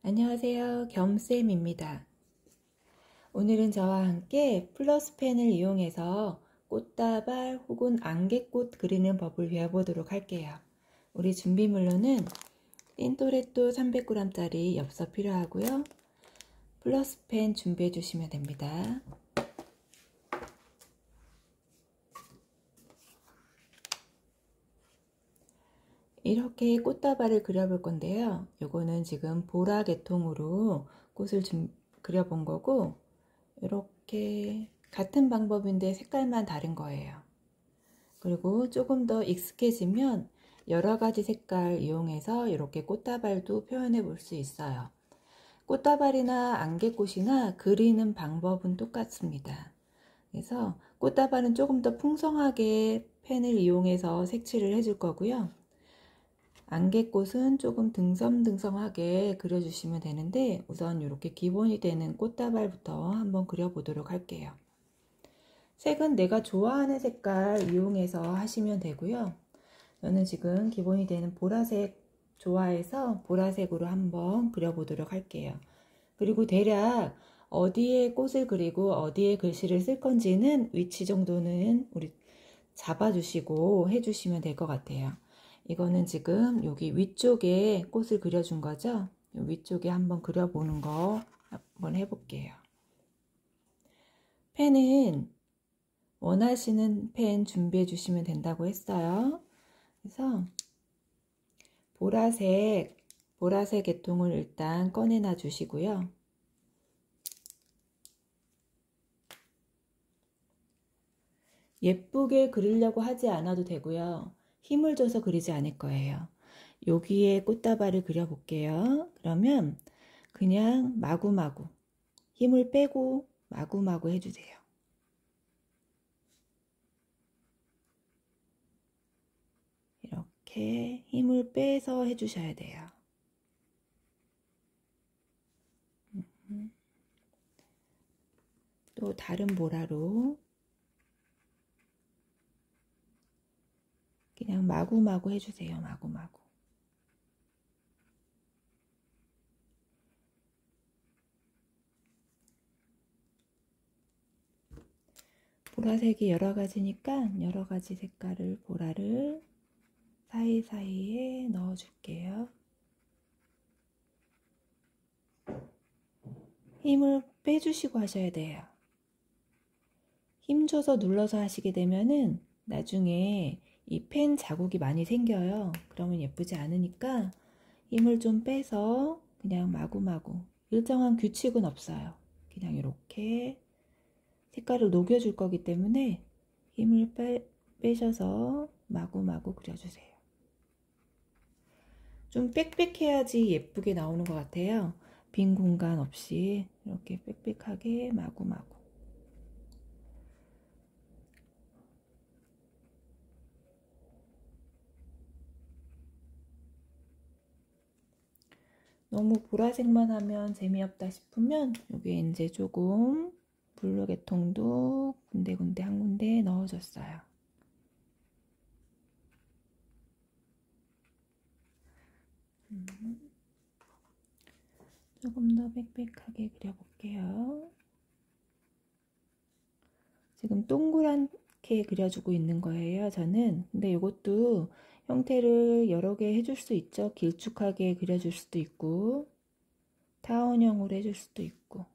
안녕하세요. 겸쌤입니다. 오늘은 저와 함께 플러스펜을 이용해서 꽃다발 혹은 안개꽃 그리는 법을 배워보도록 할게요. 우리 준비물로는 틴토레토 300g짜리 엽서 필요하고요. 플러스펜 준비해 주시면 됩니다. 이렇게 꽃다발을 그려볼 건데요. 요거는 지금 보라 계통으로 꽃을 그려본 거고, 이렇게 같은 방법인데 색깔만 다른 거예요. 그리고 조금 더 익숙해지면 여러 가지 색깔 이용해서 이렇게 꽃다발도 표현해 볼 수 있어요. 꽃다발이나 안개꽃이나 그리는 방법은 똑같습니다. 그래서 꽃다발은 조금 더 풍성하게 펜을 이용해서 색칠을 해줄 거고요. 안개꽃은 조금 듬성듬성하게 그려주시면 되는데, 우선 이렇게 기본이 되는 꽃다발부터 한번 그려보도록 할게요. 색은 내가 좋아하는 색깔 이용해서 하시면 되고요. 저는 지금 기본이 되는 보라색 좋아해서 보라색으로 한번 그려보도록 할게요. 그리고 대략 어디에 꽃을 그리고 어디에 글씨를 쓸 건지는 위치 정도는 우리 잡아주시고 해주시면 될 것 같아요. 이거는 지금 여기 위쪽에 꽃을 그려준 거죠. 위쪽에 한번 그려보는 거 한번 해볼게요. 펜은 원하시는 펜 준비해 주시면 된다고 했어요. 그래서 보라색 계통을 일단 꺼내놔 주시고요. 예쁘게 그리려고 하지 않아도 되고요. 힘을 줘서 그리지 않을 거예요. 여기에 꽃다발을 그려볼게요. 그러면 그냥 마구마구 힘을 빼고 마구마구 해주세요. 이렇게 힘을 빼서 해주셔야 돼요. 또 다른 보라로 그냥 마구마구 해주세요. 마구마구. 보라색이 여러 가지니까 여러 가지 색깔을 보라를 사이사이에 넣어 줄게요. 힘을 빼주시고 하셔야 돼요. 힘줘서 눌러서 하시게 되면은 나중에 이 펜 자국이 많이 생겨요. 그러면 예쁘지 않으니까 힘을 좀 빼서 그냥 마구마구, 일정한 규칙은 없어요. 그냥 이렇게 색깔을 녹여줄 거기 때문에 힘을 빼셔서 마구마구 그려주세요. 좀 빽빽해야지 예쁘게 나오는 것 같아요. 빈 공간 없이 이렇게 빽빽하게 마구마구. 너무 보라색만 하면 재미없다 싶으면 여기에 이제 조금 블루 계통도 군데군데 한 군데 넣어줬어요. 조금 더 빽빽하게 그려볼게요. 지금 동그랗게 그려주고 있는 거예요, 저는. 근데 이것도 형태를 여러 개 해줄 수 있죠. 길쭉하게 그려줄 수도 있고, 타원형으로 해줄 수도 있고.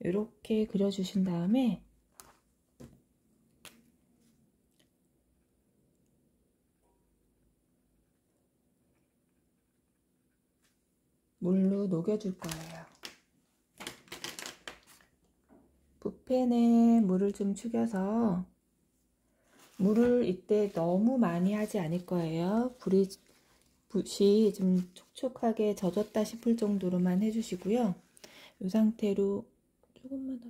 이렇게 그려주신 다음에 물로 녹여줄 거예요. 붓펜에 물을 좀 축여서, 물을 이때 너무 많이 하지 않을 거예요. 붓이 좀 촉촉하게 젖었다 싶을 정도로만 해주시고요. 이 상태로 조금만 더.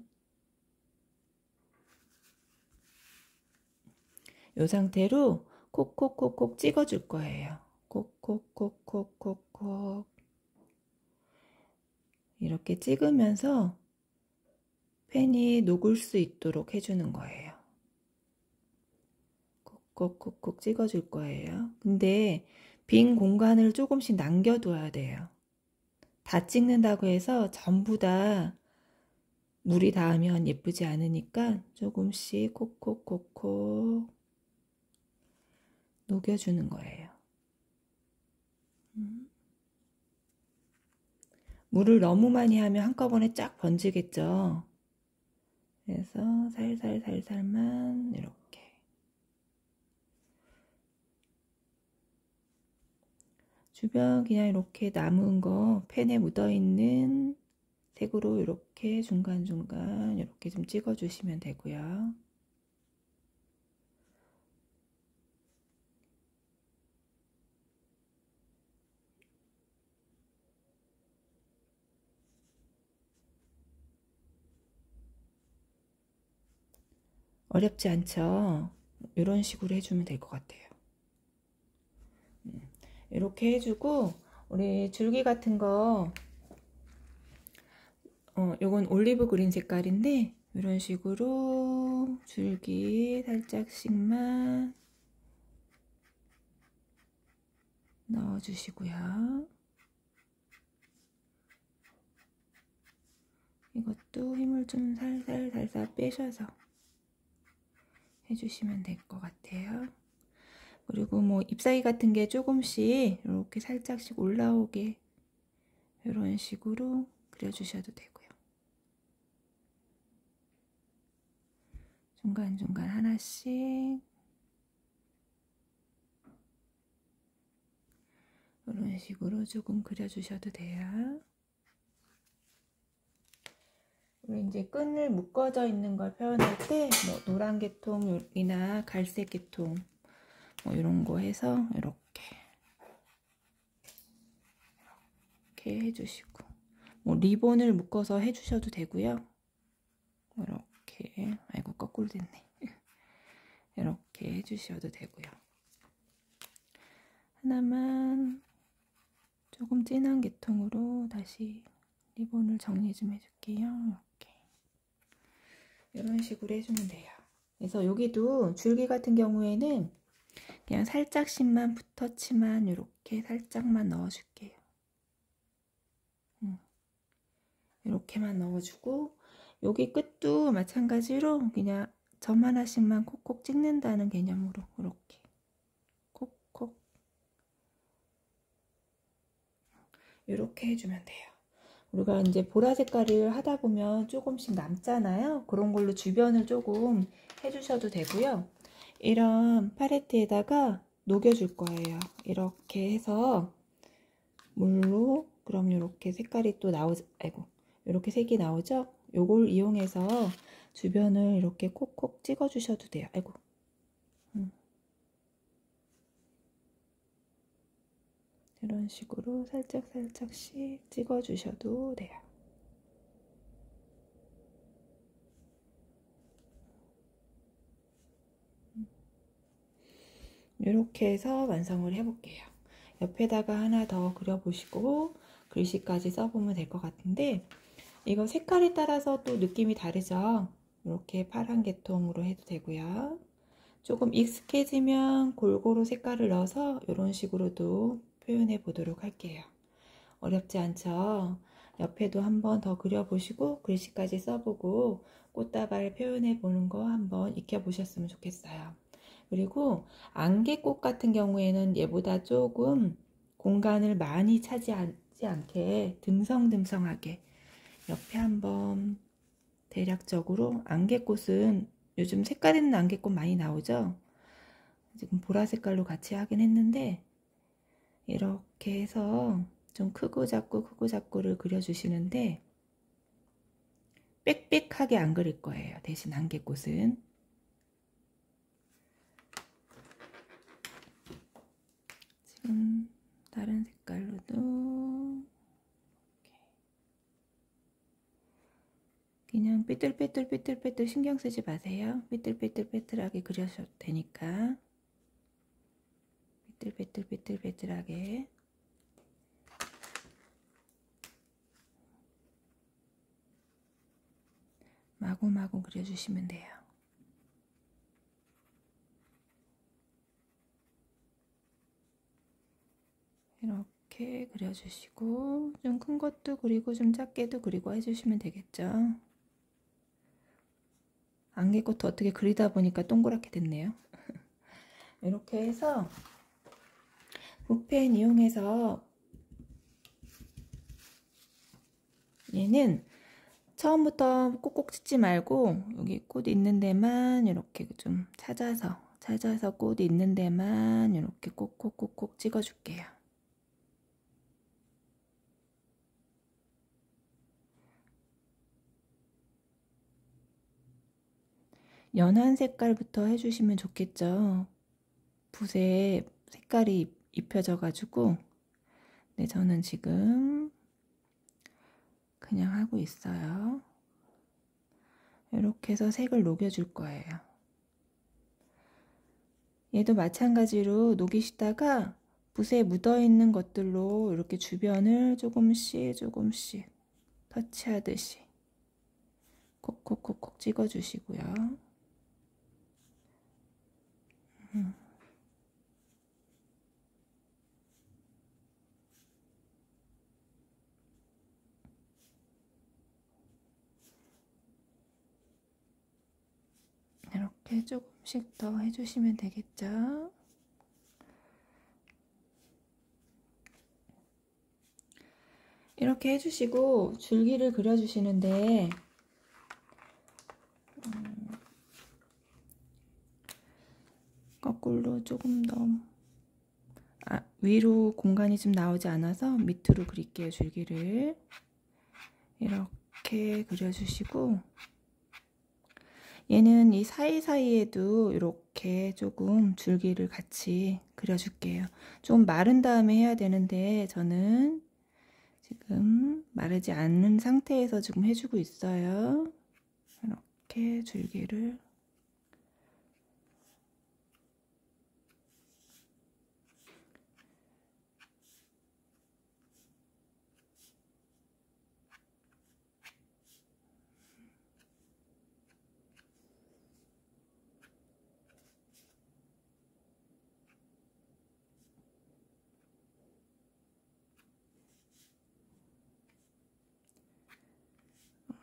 이 상태로 콕콕콕콕 찍어줄 거예요. 콕콕콕콕콕콕 이렇게 찍으면서 펜이 녹을 수 있도록 해주는 거예요. 콕콕콕콕 찍어줄 거예요. 근데 빈 공간을 조금씩 남겨둬야 돼요. 다 찍는다고 해서 전부 다 물이 닿으면 예쁘지 않으니까 조금씩 콕콕콕콕 녹여주는 거예요. 물을 너무 많이 하면 한꺼번에 쫙 번지겠죠. 그래서 살살살살만 이렇게 주변 그냥 이렇게 남은 거 펜에 묻어있는 색으로 이렇게 중간중간 이렇게 좀 찍어주시면 되고요. 어렵지 않죠? 이런 식으로 해주면 될 것 같아요. 이렇게 해주고 우리 줄기 같은 거 요건 올리브 그린 색깔인데 이런 식으로 줄기 살짝씩만 넣어주시고요. 이것도 힘을 좀 살살 빼셔서 해주시면 될 것 같아요. 그리고 뭐 잎사귀 같은 게 조금씩 이렇게 살짝씩 올라오게 이런 식으로 그려주셔도 되고요. 중간중간 하나씩 이런 식으로 조금 그려주셔도 돼요. 우리 이제 끈을 묶어져 있는 걸 표현할 때 뭐 노란 계통이나 갈색 계통 뭐 이런 거 해서 이렇게 해주시고 뭐 리본을 묶어서 해주셔도 되고요. 이렇게 아이고 거꾸로 됐네. 이렇게 해주셔도 되고요. 하나만 조금 진한 계통으로 다시 리본을 정리 좀 해줄게요. 이렇게 이런 식으로 해주면 돼요. 그래서 여기도 줄기 같은 경우에는 그냥 살짝씩만 붓터치만 이렇게 살짝만 넣어줄게요. 이렇게만 넣어주고 여기 끝도 마찬가지로 그냥 점 하나씩만 콕콕 찍는다는 개념으로 이렇게 콕콕 이렇게 해주면 돼요. 우리가 이제 보라 색깔을 하다 보면 조금씩 남잖아요. 그런 걸로 주변을 조금 해주셔도 되고요. 이런 팔레트에다가 녹여줄 거예요. 이렇게 해서 물로 그럼 이렇게 색깔이 또 나오죠. 아이고 이렇게 색이 나오죠. 요걸 이용해서 주변을 이렇게 콕콕 찍어 주셔도 돼요. 아이고 이런 식으로 살짝씩 찍어 주셔도 돼요. 이렇게 해서 완성을 해볼게요. 옆에다가 하나 더 그려보시고 글씨까지 써보면 될 것 같은데 이거 색깔에 따라서 또 느낌이 다르죠. 이렇게 파란 계통으로 해도 되고요. 조금 익숙해지면 골고루 색깔을 넣어서 이런 식으로도 표현해 보도록 할게요. 어렵지 않죠? 옆에도 한번 더 그려보시고 글씨까지 써보고 꽃다발 표현해 보는 거 한번 익혀보셨으면 좋겠어요. 그리고 안개꽃 같은 경우에는 얘보다 조금 공간을 많이 차지하지 않게 듬성듬성하게 옆에 한번 대략적으로 안개꽃은 요즘 색깔 있는 안개꽃 많이 나오죠? 지금 보라 색깔로 같이 하긴 했는데 이렇게 해서 좀 크고 작고를 그려주시는데 빽빽하게 안 그릴 거예요. 대신 안개꽃은 지금 다른 색깔로도 그냥 삐뚤빼뚤 신경 쓰지 마세요. 삐뚤빼뚤하게 그려셔도 되니까 삐뚤빼뚤하게 마구마구 그려주시면 돼요. 이렇게 그려주시고 좀 큰 것도 그리고 좀 작게도 그리고 해주시면 되겠죠. 안개꽃도 어떻게 그리다 보니까 동그랗게 됐네요. 이렇게 해서 붓펜 이용해서 얘는 처음부터 꼭꼭 찍지 말고 여기 꽃 있는 데만 이렇게 좀 찾아서 꽃 있는 데만 이렇게 꼭꼭꼭꼭 찍어줄게요. 연한 색깔부터 해주시면 좋겠죠. 붓에 색깔이 입혀져 가지고 네, 저는 지금 그냥 하고 있어요. 이렇게 해서 색을 녹여줄 거예요. 얘도 마찬가지로 녹이시다가 붓에 묻어있는 것들로 이렇게 주변을 조금씩 터치하듯이 콕콕콕콕 찍어주시고요. 이렇게 조금씩 더 해주시면 되겠죠. 이렇게 해주시고 줄기를 그려주시는데 거꾸로 조금 더 위로 공간이 좀 나오지 않아서 밑으로 그릴게요. 줄기를 이렇게 그려주시고 얘는 이 사이사이에도 이렇게 조금 줄기를 같이 그려줄게요. 좀 마른 다음에 해야 되는데 저는 지금 마르지 않는 상태에서 지금 해주고 있어요. 이렇게 줄기를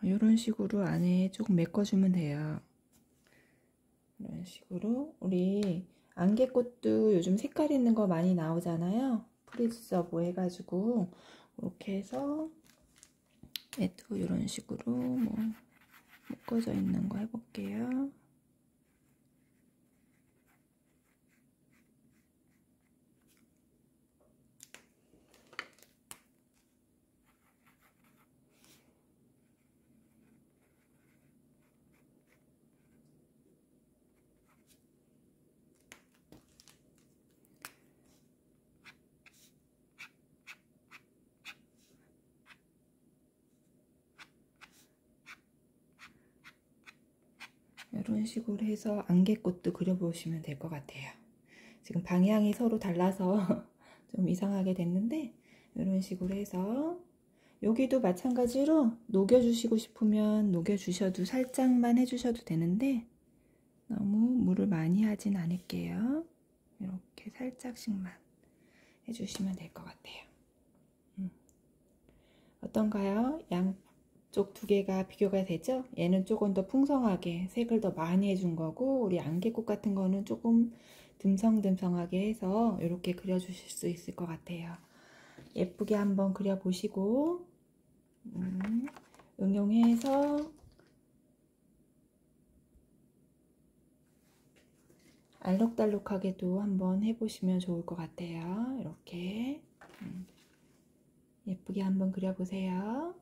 이런 식으로 안에 조금 메꿔주면 돼요. 이런 식으로 우리 안개꽃도 요즘 색깔 있는 거 많이 나오잖아요. 프리즈서브 해가지고 이렇게 해서 얘도 이런 식으로 뭐 묶어져 있는 거 해볼게요. 이런 식으로 해서 안개꽃도 그려보시면 될 것 같아요. 지금 방향이 서로 달라서 좀 이상하게 됐는데 이런 식으로 해서 여기도 마찬가지로 녹여주시고 싶으면 녹여주셔도 살짝만 해주셔도 되는데 너무 물을 많이 하진 않을게요. 이렇게 살짝씩만 해주시면 될 것 같아요. 어떤가요? 양쪽 두 개가 비교가 되죠? 얘는 조금 더 풍성하게 색을 더 많이 해준 거고 우리 안개꽃 같은 거는 조금 듬성듬성하게 해서 이렇게 그려주실 수 있을 것 같아요. 예쁘게 한번 그려보시고 응용해서 알록달록하게도 한번 해보시면 좋을 것 같아요. 이렇게 예쁘게 한번 그려보세요.